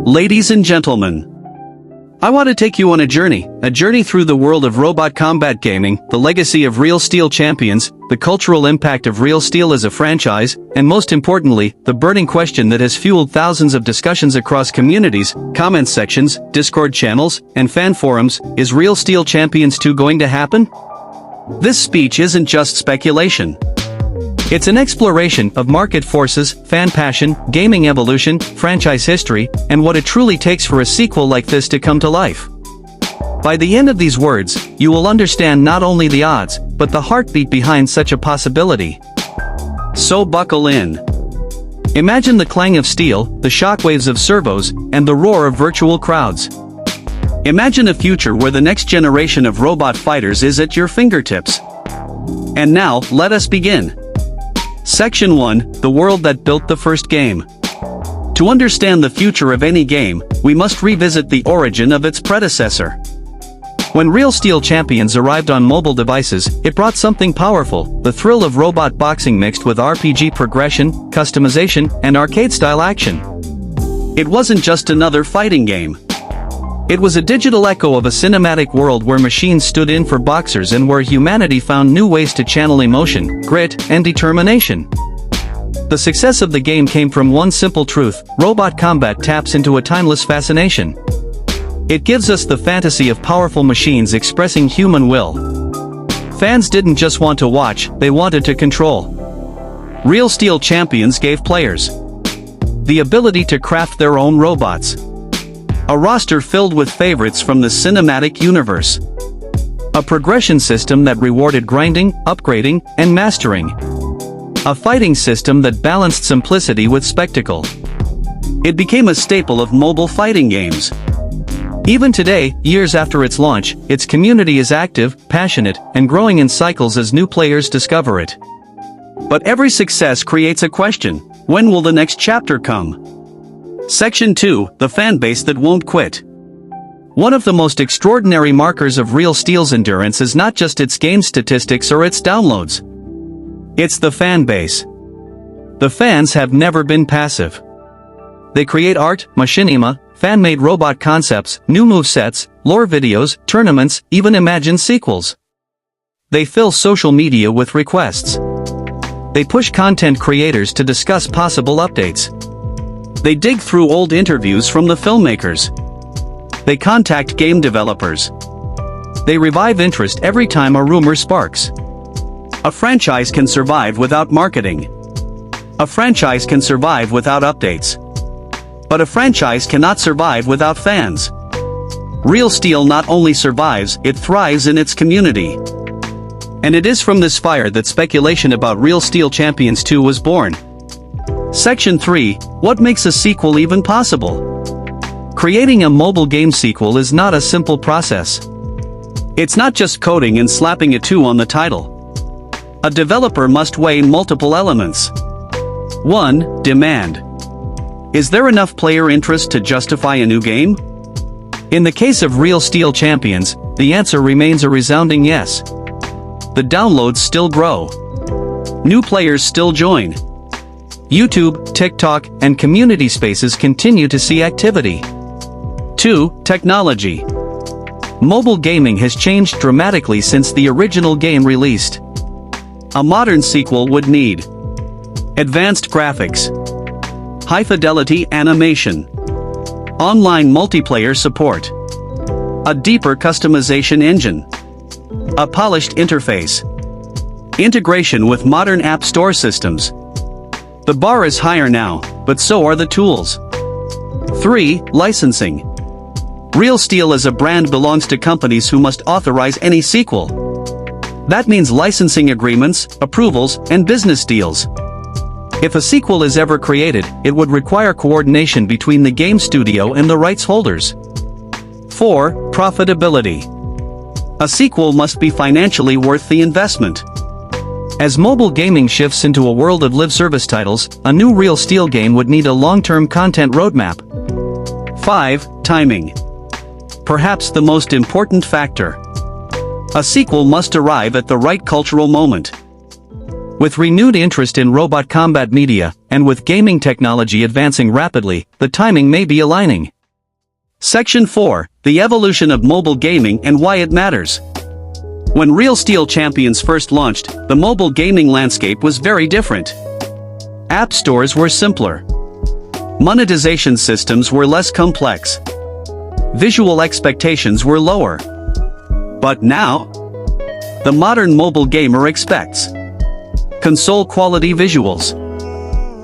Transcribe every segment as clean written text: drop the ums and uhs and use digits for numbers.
Ladies and gentlemen, I want to take you on a journey through the world of robot combat gaming, the legacy of Real Steel Champions, the cultural impact of Real Steel as a franchise, and most importantly, the burning question that has fueled thousands of discussions across communities, comment sections, Discord channels, and fan forums: is Real Steel Champions 2 going to happen? This speech isn't just speculation. It's an exploration of market forces, fan passion, gaming evolution, franchise history, and what it truly takes for a sequel like this to come to life. By the end of these words, you will understand not only the odds, but the heartbeat behind such a possibility. So buckle in. Imagine the clang of steel, the shockwaves of servos, and the roar of virtual crowds. Imagine a future where the next generation of robot fighters is at your fingertips. And now, let us begin. Section 1, the world that built the first game. To understand the future of any game, we must revisit the origin of its predecessor. When Real Steel Champions arrived on mobile devices, it brought something powerful: the thrill of robot boxing mixed with RPG progression, customization, and arcade-style action. It wasn't just another fighting game. It was a digital echo of a cinematic world where machines stood in for boxers and where humanity found new ways to channel emotion, grit, and determination. The success of the game came from one simple truth: robot combat taps into a timeless fascination. It gives us the fantasy of powerful machines expressing human will. Fans didn't just want to watch, they wanted to control. Real Steel Champions gave players the ability to craft their own robots. A roster filled with favorites from the cinematic universe. A progression system that rewarded grinding, upgrading, and mastering. A fighting system that balanced simplicity with spectacle. It became a staple of mobile fighting games. Even today, years after its launch, its community is active, passionate, and growing in cycles as new players discover it. But every success creates a question: when will the next chapter come? Section 2, the fanbase that won't quit. One of the most extraordinary markers of Real Steel's endurance is not just its game statistics or its downloads. It's the fanbase. The fans have never been passive. They create art, machinima, fan-made robot concepts, new movesets, lore videos, tournaments, even imagine sequels. They fill social media with requests. They push content creators to discuss possible updates. They dig through old interviews from the filmmakers. They contact game developers. They revive interest every time a rumor sparks. A franchise can survive without marketing. A franchise can survive without updates. But a franchise cannot survive without fans. Real Steel not only survives, it thrives in its community. And it is from this fire that speculation about Real Steel Champions 2 was born. Section 3, what makes a sequel even possible? Creating a mobile game sequel is not a simple process. It's not just coding and slapping a 2 on the title. A developer must weigh multiple elements. 1. Demand. Is there enough player interest to justify a new game? In the case of Real Steel Champions, the answer remains a resounding yes. The downloads still grow. New players still join. YouTube, TikTok, and community spaces continue to see activity. 2. Technology. Mobile gaming has changed dramatically since the original game released. A modern sequel would need advanced graphics, high-fidelity animation, online multiplayer support, a deeper customization engine, a polished interface, integration with modern app store systems. The bar is higher now, but so are the tools. 3. Licensing. Real Steel as a brand belongs to companies who must authorize any sequel. That means licensing agreements, approvals, and business deals. If a sequel is ever created, it would require coordination between the game studio and the rights holders. 4. Profitability. A sequel must be financially worth the investment. As mobile gaming shifts into a world of live service titles, a new Real Steel game would need a long-term content roadmap. 5. Timing. Perhaps the most important factor. A sequel must arrive at the right cultural moment. With renewed interest in robot combat media, and with gaming technology advancing rapidly, the timing may be aligning. Section 4, the evolution of mobile gaming and why it matters. When Real Steel Champions first launched, the mobile gaming landscape was very different. App stores were simpler. Monetization systems were less complex. Visual expectations were lower. But now, the modern mobile gamer expects console-quality visuals,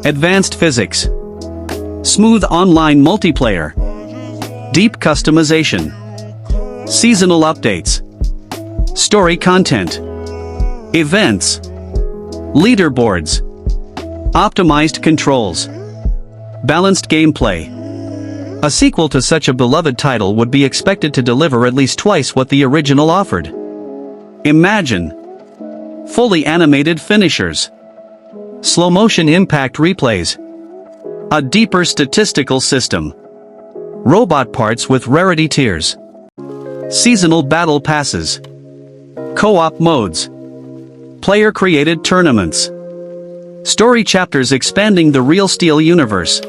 advanced physics, smooth online multiplayer, deep customization, seasonal updates, story content, events, leaderboards, optimized controls, balanced gameplay. A sequel to such a beloved title would be expected to deliver at least twice what the original offered. Imagine fully animated finishers, slow-motion impact replays, a deeper statistical system, robot parts with rarity tiers, seasonal battle passes, co-op modes, player-created tournaments, story chapters expanding the Real Steel universe.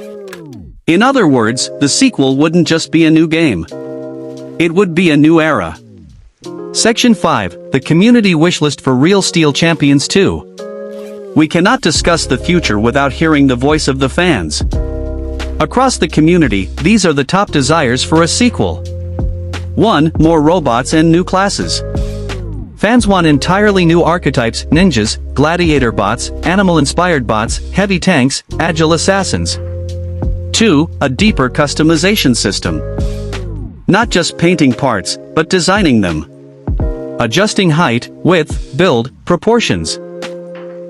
In other words, the sequel wouldn't just be a new game. It would be a new era. Section 5, the community wishlist for Real Steel Champions 2. We cannot discuss the future without hearing the voice of the fans. Across the community, these are the top desires for a sequel. 1. More robots and new classes. Fans want entirely new archetypes: ninjas, gladiator bots, animal-inspired bots, heavy tanks, agile assassins. 2. A deeper customization system. Not just painting parts, but designing them. Adjusting height, width, build, proportions.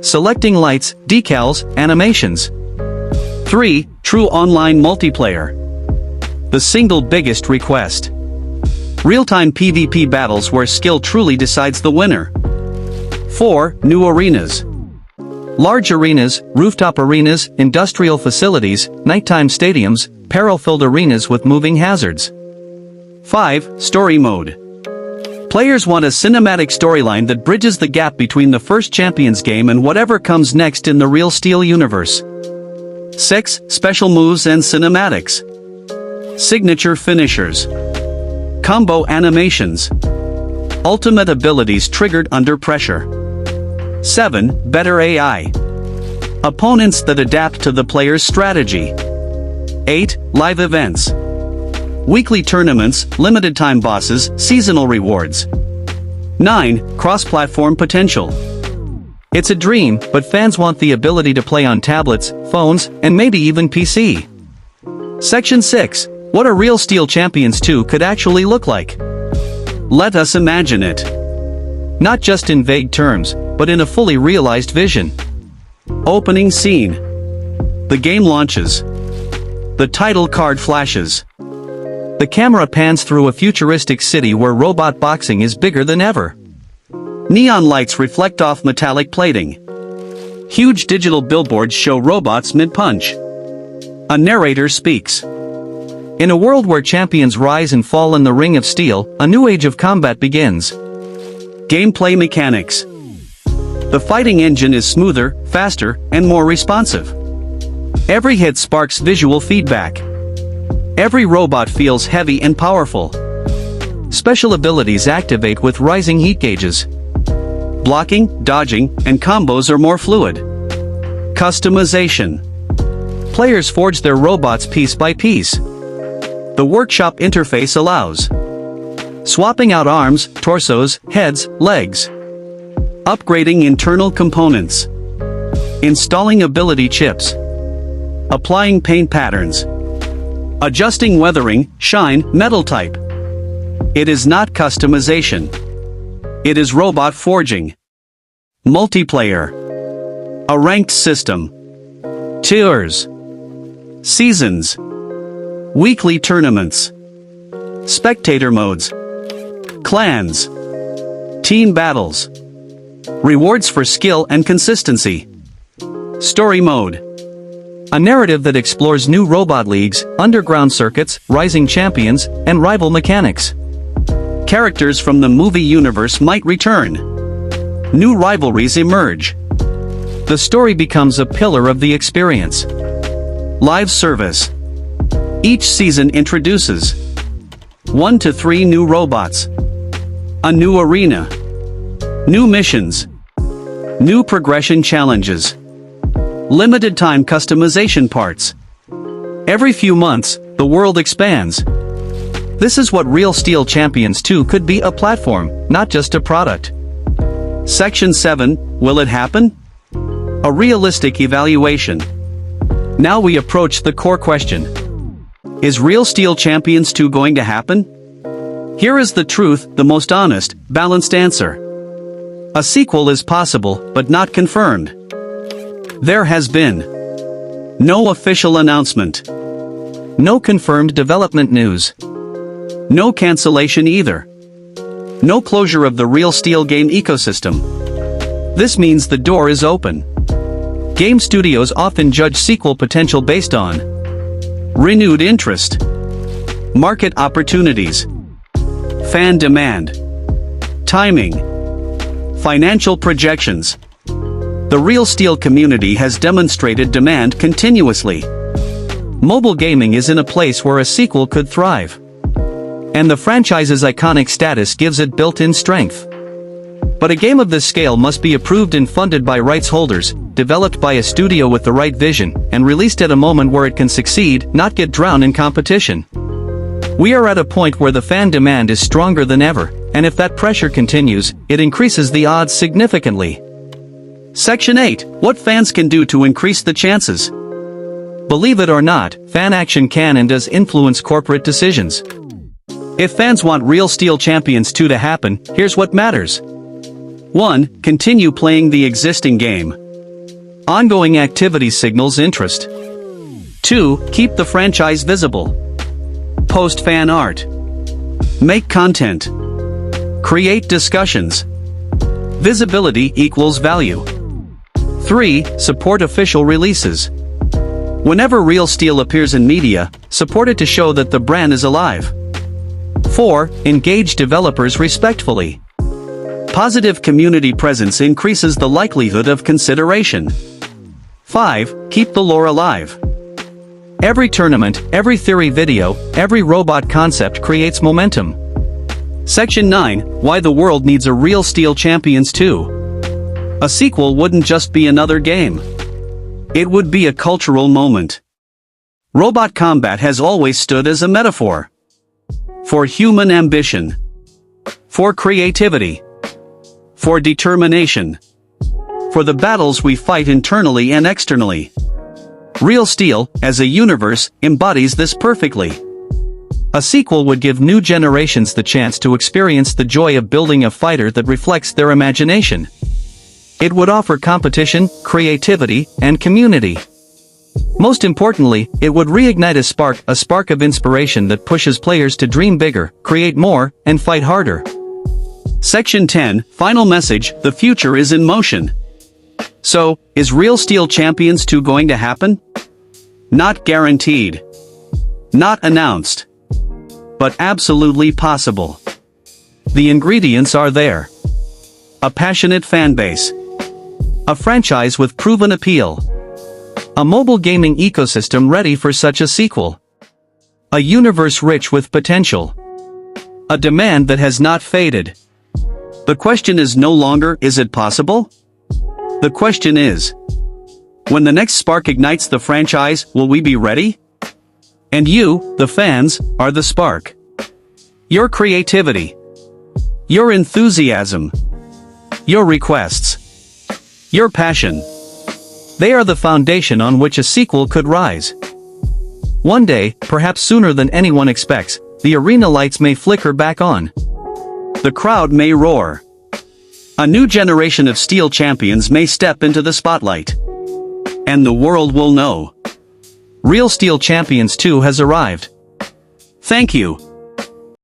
Selecting lights, decals, animations. 3. True online multiplayer. The single biggest request. Real-time PvP battles where skill truly decides the winner. 4. New arenas. Large arenas, rooftop arenas, industrial facilities, nighttime stadiums, peril-filled arenas with moving hazards. 5. Story mode. Players want a cinematic storyline that bridges the gap between the first Champions game and whatever comes next in the Real Steel universe. 6. Special moves and cinematics. Signature finishers. Combo animations. Ultimate abilities triggered under pressure. 7. Better AI. Opponents that adapt to the player's strategy. 8. Live events. Weekly tournaments, limited time bosses, seasonal rewards. 9. Cross-platform potential. It's a dream, but fans want the ability to play on tablets, phones, and maybe even PC. Section 6. What a Real Steel Champions 2 could actually look like. Let us imagine it. Not just in vague terms, but in a fully realized vision. Opening scene. The game launches. The title card flashes. The camera pans through a futuristic city where robot boxing is bigger than ever. Neon lights reflect off metallic plating. Huge digital billboards show robots mid-punch. A narrator speaks. In a world where champions rise and fall in the ring of steel, a new age of combat begins. Gameplay mechanics. The fighting engine is smoother, faster, and more responsive. Every hit sparks visual feedback. Every robot feels heavy and powerful. Special abilities activate with rising heat gauges. Blocking, dodging, and combos are more fluid. Customization. Players forge their robots piece by piece. The workshop interface allows swapping out arms, torsos, heads, legs. Upgrading internal components. Installing ability chips. Applying paint patterns. Adjusting weathering, shine, metal type. It is not customization. It is robot forging. Multiplayer. A ranked system. Tiers. Seasons. Weekly tournaments. Spectator modes. Clans. Team battles. Rewards for skill and consistency. Story mode. A narrative that explores new robot leagues, underground circuits, rising champions, and rival mechanics. Characters from the movie universe might return. New rivalries emerge. The story becomes a pillar of the experience. Live service. Each season introduces 1 to 3 new robots, a new arena, new missions, new progression challenges, limited time customization parts. Every few months, the world expands. This is what Real Steel Champions 2 could be, a platform, not just a product. Section 7, will it happen? A realistic evaluation. Now we approach the core question. Is Real Steel Champions 2 going to happen? Here is the truth, the most honest, balanced answer. A sequel is possible, but not confirmed. There has been no official announcement, no confirmed development news, no cancellation either, no closure of the Real Steel game ecosystem. This means the door is open. Game studios often judge sequel potential based on renewed interest, market opportunities, fan demand, timing, financial projections. The Real Steel community has demonstrated demand continuously. Mobile gaming is in a place where a sequel could thrive. And the franchise's iconic status gives it built-in strength. But a game of this scale must be approved and funded by rights holders, developed by a studio with the right vision, and released at a moment where it can succeed, not get drowned in competition. We are at a point where the fan demand is stronger than ever, and if that pressure continues, it increases the odds significantly. Section 8, what fans can do to increase the chances. Believe it or not, fan action can and does influence corporate decisions. If fans want Real Steel Champions 2 to happen, here's what matters. 1. Continue playing the existing game. Ongoing activity signals interest. 2. Keep the franchise visible. Post fan art. Make content. Create discussions. Visibility equals value. 3. Support official releases. Whenever Real Steel appears in media, support it to show that the brand is alive. 4. Engage developers respectfully. Positive community presence increases the likelihood of consideration. 5. Keep the lore alive. Every tournament, every theory video, every robot concept creates momentum. Section 9, why the world needs a Real Steel Champions 2. A sequel wouldn't just be another game. It would be a cultural moment. Robot combat has always stood as a metaphor for human ambition, for creativity, for determination, for the battles we fight internally and externally. Real Steel, as a universe, embodies this perfectly. A sequel would give new generations the chance to experience the joy of building a fighter that reflects their imagination. It would offer competition, creativity, and community. Most importantly, it would reignite a spark of inspiration that pushes players to dream bigger, create more, and fight harder. Section 10, final message, the future is in motion. So, is Real Steel Champions 2 going to happen? Not guaranteed. Not announced. But absolutely possible. The ingredients are there. A passionate fanbase. A franchise with proven appeal. A mobile gaming ecosystem ready for such a sequel. A universe rich with potential. A demand that has not faded. The question is no longer, is it possible? The question is, when the next spark ignites the franchise, will we be ready? And you, the fans, are the spark. Your creativity. Your enthusiasm. Your requests. Your passion. They are the foundation on which a sequel could rise. One day, perhaps sooner than anyone expects, the arena lights may flicker back on. The crowd may roar. A new generation of Steel champions may step into the spotlight. And the world will know. Real Steel Champions 2 has arrived. Thank you.